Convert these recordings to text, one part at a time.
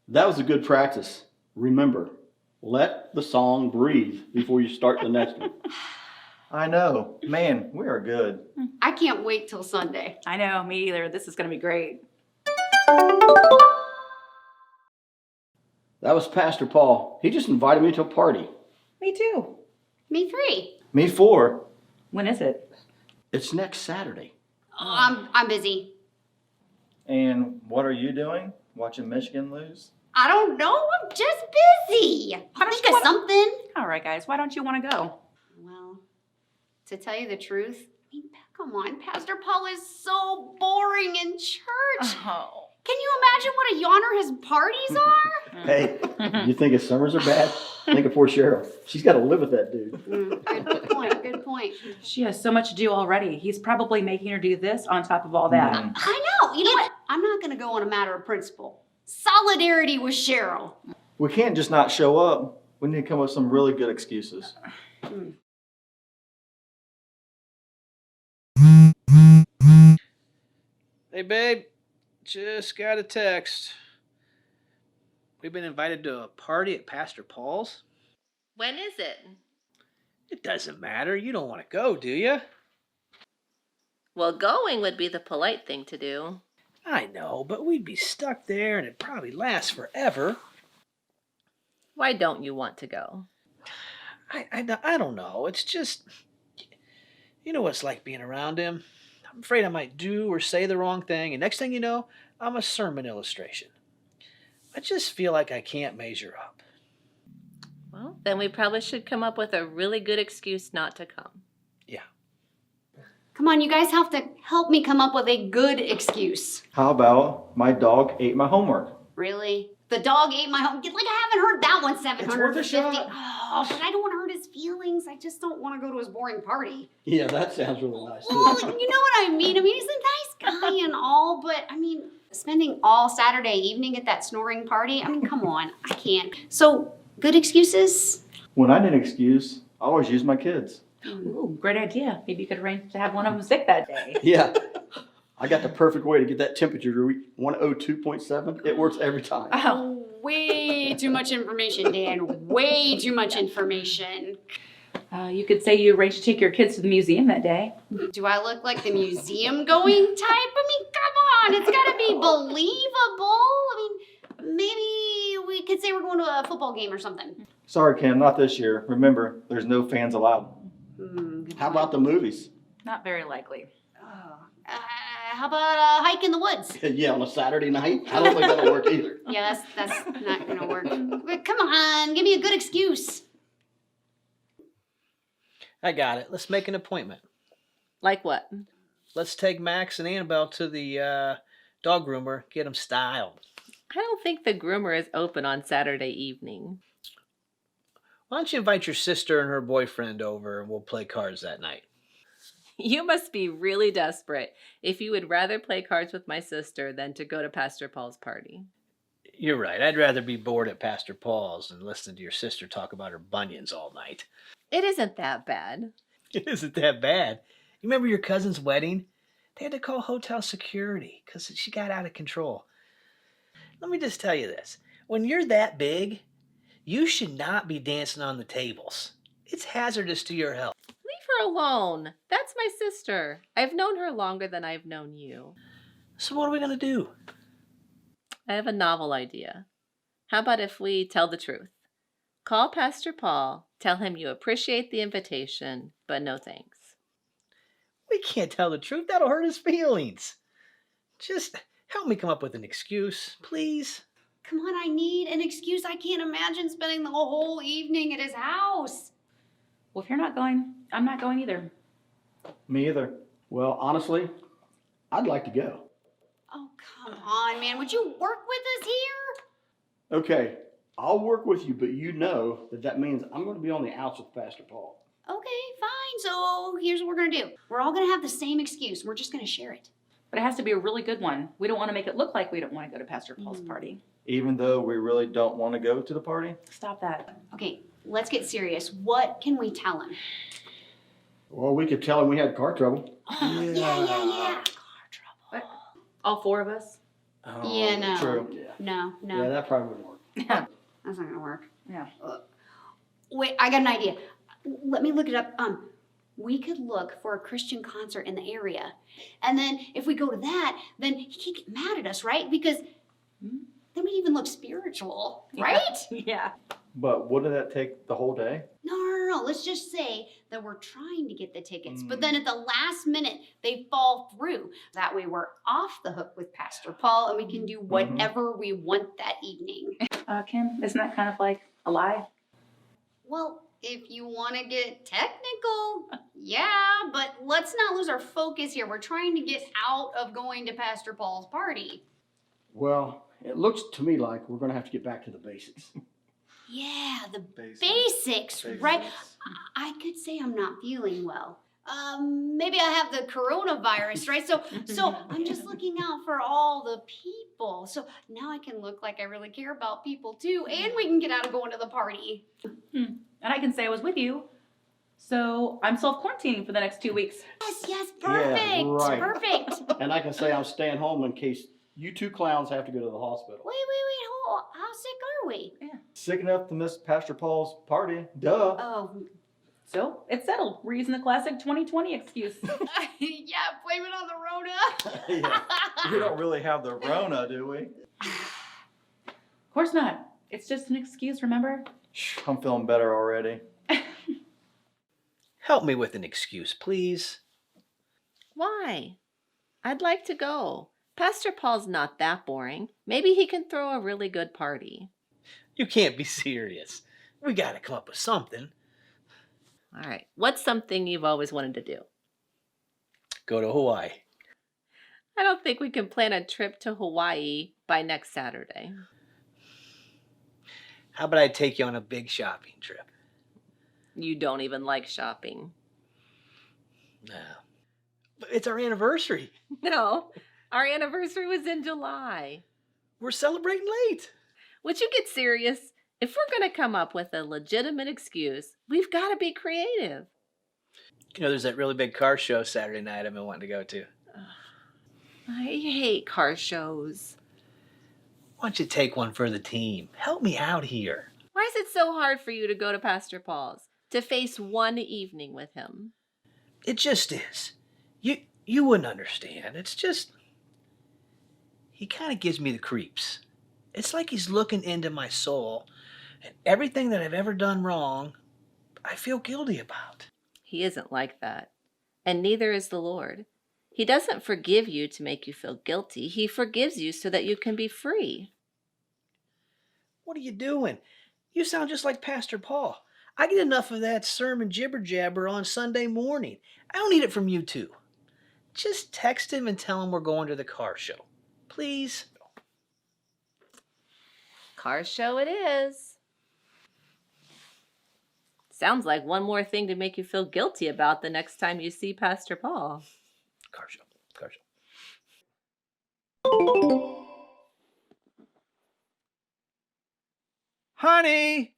That was a good practice. Remember, let the song breathe before you start the next one. I know. Man, we are good. I can't wait till Sunday. I know, me either. This is going to be great. That was Pastor Paul. He just invited me to a party. Me too. Me three. Me 4. When is it? It's next Saturday. I'm busy. And what are you doing? Watching Michigan lose? I don't know. I'm just busy. Why don't Think you of something. All right, guys. Why don't you want to go? Well, to tell you the truth, I mean, come on, Pastor Paul is so boring in church. Oh. Can you imagine what a yawner his parties are? Hey, you think his summers are bad? Think of poor Cheryl. She's got to live with that dude. Good point. Good point. She has so much to do already. He's probably making her do this on top of all that. Mhm. I know. You know what? I'm not going to go on a matter of principle. Solidarity with Cheryl. We can't just not show up. We need to come up with some really good excuses. Hey, babe, just got a text. We've been invited to a party at Pastor Paul's. When is it? It doesn't matter. You don't want to go, do you? Well, going would be the polite thing to do. I know, but we'd be stuck there and it'd probably last forever. Why don't you want to go? I don't know. It's just, you know what it's like being around him. I'm afraid I might do or say the wrong thing, and next thing you know, I'm a sermon illustration. I just feel like I can't measure up. Well, then we probably should come up with a really good excuse not to come. Yeah. Come on, you guys have to help me come up with a good excuse. How about my dog ate my homework? Really? The dog ate my home. Like, I haven't heard that one It's 750. worth a shot. Oh, but I don't want to hurt his feelings. I just don't want to go to his boring party. Yeah, that sounds really nice. Well, you know what I mean. I mean, he's a nice guy and all, but I mean, spending all Saturday evening at that snoring party, I mean, come on. I can't. So, good excuses? When I need an excuse, I always use my kids. Ooh, great idea. Maybe you could arrange to have one of them sick that day. Yeah. I got the perfect way to get that temperature to reach 102.7. It works every time. Oh. Way too much information, Dan. Way too much information. You could say you arranged to take your kids to the museum that day. Do I look like the museum going type? I mean, come on. It's got to be believable. I mean, maybe we could say we're going to a football game or something. Sorry, Kim, not this year. Remember, there's no fans allowed. Good How point. about the movies? Not very likely. How about a hike in the woods? Yeah, on a Saturday night? I don't think that'll work either. Yeah, that's not gonna work. Come on, give me a good excuse. I got it. Let's make an appointment. Like what? Let's take Max and Annabelle to the dog groomer, get them styled. I don't think the groomer is open on Saturday evening. Why don't you invite your sister and her boyfriend over and we'll play cards that night? You must be really desperate if you would rather play cards with my sister than to go to Pastor Paul's party. You're right. I'd rather be bored at Pastor Paul's than listen to your sister talk about her bunions all night. It isn't that bad. It isn't that bad. You remember your cousin's wedding? They had to call hotel security because she got out of control. Let me just tell you this. When you're that big, you should not be dancing on the tables. It's hazardous to your health. Leave her alone. That's my sister. I've known her longer than I've known you. So what are we going to do? I have a novel idea. How about if we tell the truth? Call Pastor Paul, tell him you appreciate the invitation, but no thanks. We can't tell the truth. That'll hurt his feelings. Just help me come up with an excuse, please. Come on, I need an excuse. I can't imagine spending the whole evening at his house. Well, if you're not going, I'm not going either. Me either. Well, honestly, I'd like to go. Oh, come on, man. Would you work with us here? Okay, I'll work with you, but you know that means I'm going to be on the outs with Pastor Paul. Okay, fine. So here's what we're going to do. We're all going to have the same excuse. We're just going to share it. But it has to be a really good one. We don't want to make it look like we don't want to go to Pastor Paul's party. Even though we really don't want to go to the party? Stop that. Okay, let's get serious. What can we tell him? Well, we could tell him we had car trouble. Yeah. All four of us? Oh, Yeah, no. True. Yeah. No, Yeah, no, that probably wouldn't work. that's not gonna work. Yeah. Wait, I got an idea. Let me look it up. We could look for a Christian concert in the area. And then if we go to that, then he can't get mad at us, right? Because then we'd even look spiritual, right? Yeah. But wouldn't that take the whole day? No. Let's just say that we're trying to get the tickets, but then at the last minute, they fall through. That way we're off the hook with Pastor Paul and we can do whatever we want that evening. Kim, isn't that kind of like a lie? Well, if you want to get technical, yeah, but let's not lose our focus here. We're trying to get out of going to Pastor Paul's party. Well, it looks to me like we're gonna have to get back to the basics. Yeah, the Basics. basics, right? I could say I'm not feeling well. Maybe I have the coronavirus, right? So I'm just looking out for all the people. So now I can look like I really care about people too, and we can get out of going to the party. And I can say I was with you. So I'm self-quarantining for the next 2 weeks. Yes, perfect, Yeah, right. perfect. And I can say I'm staying home in case you two clowns have to go to the hospital. Wait, hold on. How sick are we? Sick enough to miss Pastor Paul's party. Duh. Oh, So it's settled. We're using the classic 2020 excuse. yeah, blame it on the Rona. Yeah. We don't really have the Rona, do we? Of course not. It's just an excuse, remember? I'm feeling better already. Help me with an excuse, please. Why? I'd like to go. Pastor Paul's not that boring. Maybe he can throw a really good party. You can't be serious. We gotta come up with something. All right. What's something you've always wanted to do? Go to Hawaii. I don't think we can plan a trip to Hawaii by next Saturday. How about I take you on a big shopping trip? You don't even like shopping. No. But it's our anniversary. No, our anniversary was in July. We're celebrating late. Would you get serious? If we're going to come up with a legitimate excuse, we've got to be creative. You know, there's that really big car show Saturday night I've been wanting to go to. I hate car shows. Why don't you take one for the team? Help me out here. Why is it so hard for you to go to Pastor Paul's, to face one evening with him? It just is. You wouldn't understand. It's just... He kind of gives me the creeps. It's like he's looking into my soul, and everything that I've ever done wrong, I feel guilty about. He isn't like that. And neither is the Lord. He doesn't forgive you to make you feel guilty. He forgives you so that you can be free. What are you doing? You sound just like Pastor Paul. I get enough of that sermon jibber-jabber on Sunday morning. I don't need it from you two. Just text him and tell him we're going to the car show. Please? Car show it is. Sounds like one more thing to make you feel guilty about the next time you see Pastor Paul. Car show. Car show. Honey,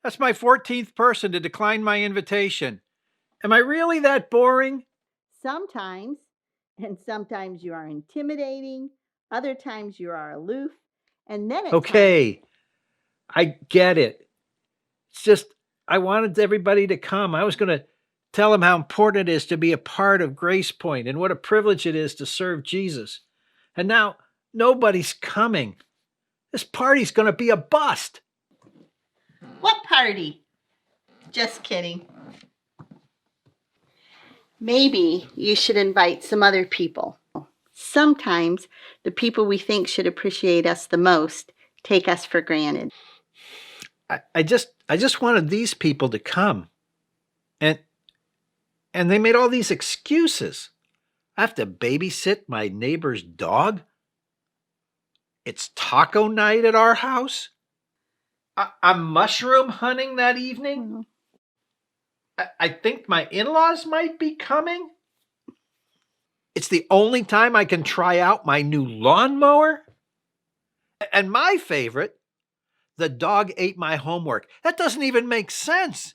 that's my 14th person to decline my invitation. Am I really that boring? Sometimes, and sometimes you are intimidating, other times you are aloof, and then at Okay, I get it. It's just, I wanted everybody to come. I was going to tell them how important it is to be a part of Grace Point and what a privilege it is to serve Jesus. And now nobody's coming. This party's going to be a bust. What party? Just kidding. Maybe you should invite some other people. Sometimes the people we think should appreciate us the most take us for granted. I just wanted these people to come. And they made all these excuses. I have to babysit my neighbor's dog. It's taco night at our house. I'm mushroom hunting that evening. I think my in-laws might be coming. It's the only time I can try out my new lawnmower. And my favorite, the dog ate my homework. That doesn't even make sense.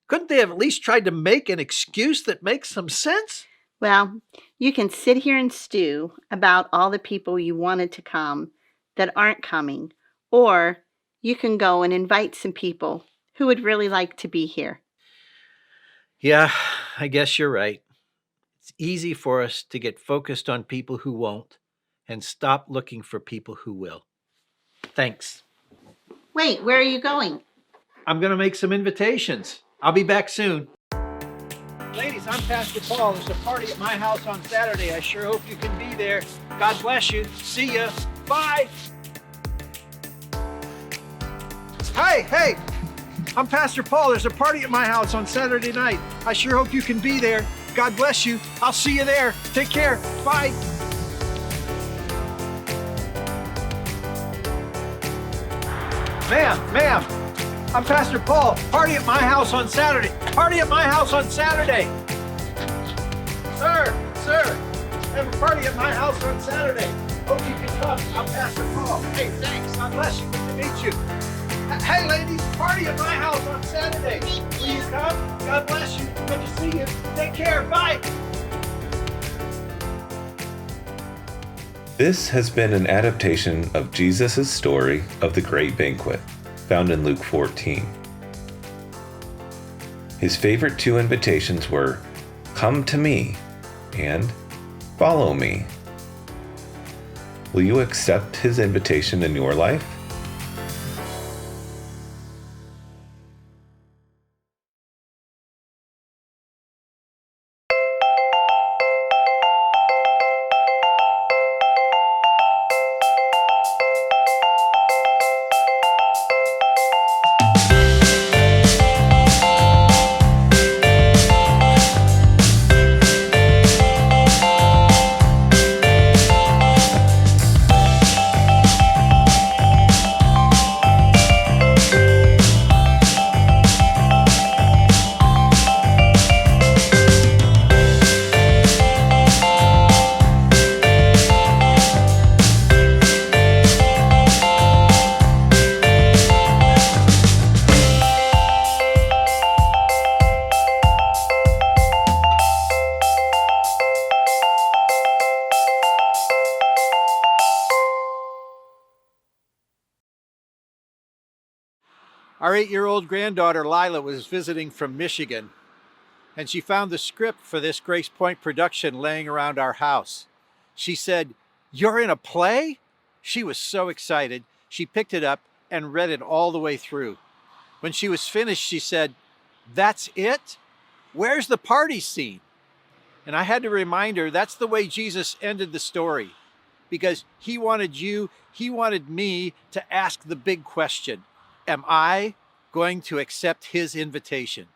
Couldn't they have at least tried to make an excuse that makes some sense? Well, you can sit here and stew about all the people you wanted to come that aren't coming, or you can go and invite some people who would really like to be here. Yeah, I guess you're right. It's easy for us to get focused on people who won't and stop looking for people who will. Thanks. Wait, where are you going? I'm going to make some invitations. I'll be back soon. Ladies, I'm Pastor Paul. There's a party at my house on Saturday. I sure hope you can be there. God bless you. See ya. Bye. Hey, I'm Pastor Paul. There's a party at my house on Saturday night. I sure hope you can be there. God bless you. I'll see you there. Take care. Bye. Ma'am, I'm Pastor Paul. Party at my house on Saturday. Party at my house on Saturday. Sir, I have a party at my house on Saturday. Hope you can come. I'm Pastor Paul. Hey, thanks. God bless you. Good to meet you. Hey, ladies, party at my house on Saturday. Will you come? God bless you. Good to see you. Take care. Bye. This has been an adaptation of Jesus' story of the Great Banquet, found in Luke 14. His favorite two invitations were, "Come to me," and "Follow me." Will you accept his invitation in your life? Our 8-year-old granddaughter Lila was visiting from Michigan, and she found the script for this Grace Point production laying around our house. She said, "You're in a play?" She was so excited. She picked it up and read it all the way through. When she was finished, she said, "That's it? Where's the party scene?" And I had to remind her that's the way Jesus ended the story, because he wanted me to ask the big question. Am I going to accept his invitation?